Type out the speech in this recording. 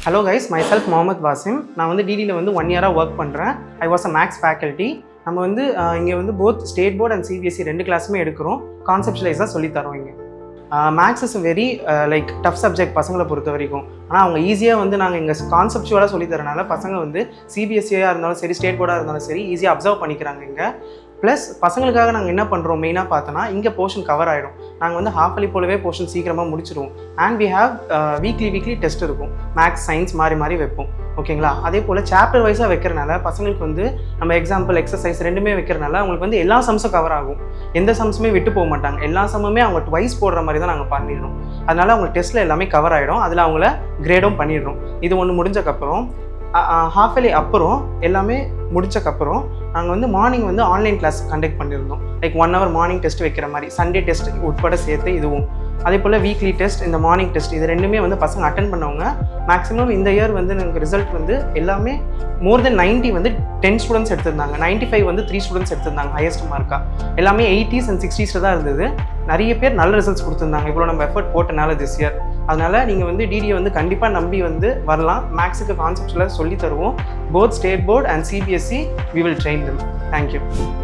Hello guys, myself Mohammad Wasim. நான் வந்து டிடியில் வந்து 1 year ஒர்க் பண்ணுறேன். I was a maths faculty. நம்ம வந்து இங்கே வந்து both state board and CBSE 2 கிளாஸுமே எடுக்கிறோம். கான்செப்டுவலைஸாக சொல்லித்தரோம் இங்கே. Maths is very like tough subject பசங்களை பொறுத்த வரைக்கும். ஆனால் அவங்க ஈஸியாக வந்து நாங்கள் இங்கே கான்செப்டுவலாக சொல்லித்தரனால பசங்க வந்து சிபிஎஸ்சியாக இருந்தாலும் சரி, ஸ்டேட் போர்டாக இருந்தாலும் சரி ஈஸியாக அப்சர்வ் பண்ணிக்கிறாங்க இங்கே. ப்ளஸ் பசங்களுக்காக நாங்கள் என்ன பண்ணுறோம் மெயினாக பார்த்தோன்னா, இங்கே போர்ஷன் கவர் ஆகிடும். நாங்கள் வந்து ஹாஃப் போலவே போர்ஷன் சீக்கிரமாக முடிச்சிடுவோம். And we have weekly test இருக்கும். மேக்ஸ், சயின்ஸ் மாறி வைப்போம். ஓகேங்களா? அதே போல் சாப்டர் வைஸாக வைக்கிறனால பசங்களுக்கு வந்து நம்ம எக்ஸாம்பிள், எக்ஸசைஸ் ரெண்டுமே வைக்கிறனால அவங்களுக்கு வந்து எல்லா சம்ஸும் கவர் ஆகும். எந்த சம்ஸுமே விட்டு போக மாட்டாங்க. எல்லா சம்முமே அவங்க ட்வைஸ் போடுற மாதிரி தான் நாங்கள் பண்ணிடுறோம். அதனால் அவங்க டெஸ்ட்டில் எல்லாமே கவர் ஆகிடும். அதில் அவங்கள கிரேடும் பண்ணிடுறோம். இது ஒன்று முடிஞ்சக்கப்புறம் ஹாஃப் இயர்லி அப்புறம் எல்லாமே முடிச்சக்கப்புறம் நாங்கள் வந்து மார்னிங் வந்து ஆன்லைன் கிளாஸ் கண்டக்ட் பண்ணியிருந்தோம். லைக் 1 hour மார்னிங் டெஸ்ட் வைக்கிற மாதிரி, சண்டே டெஸ்ட் உட்பட சேர்த்து இதுவும். அதே போல் வீக்லி டெஸ்ட், இந்த மார்னிங் டெஸ்ட், இது ரெண்டுமே வந்து பசங்க அட்டன் பண்ணவங்க. மேக்ஸிமம் இந்த இயர் வந்து எனக்கு ரிசல்ட் வந்து எல்லாமே மோர் தென் 90 வந்து 10 ஸ்டூடெண்ட்ஸ் எடுத்திருந்தாங்க. 95 வந்து 3 ஸ்டூடெண்ட்ஸ் எடுத்திருந்தாங்க ஹையஸ்ட் மார்க்காக. எல்லாமே 80s and 60s தான் இருந்தது. நிறைய பேர் நல்ல ரிசல்ட்ஸ் கொடுத்துருந்தாங்க இவ்வளோ நம்ம எஃபர்ட் போட்டனால திஸ் இயர். அதனால் நீங்கள் வந்து டிடியை வந்து கண்டிப்பாக நம்பி வந்து வரலாம். மேக்ஸுக்கு கான்செப்ட்ஸில் சொல்லி தருவோம். Both state board and CBSE we will train them. Thank you.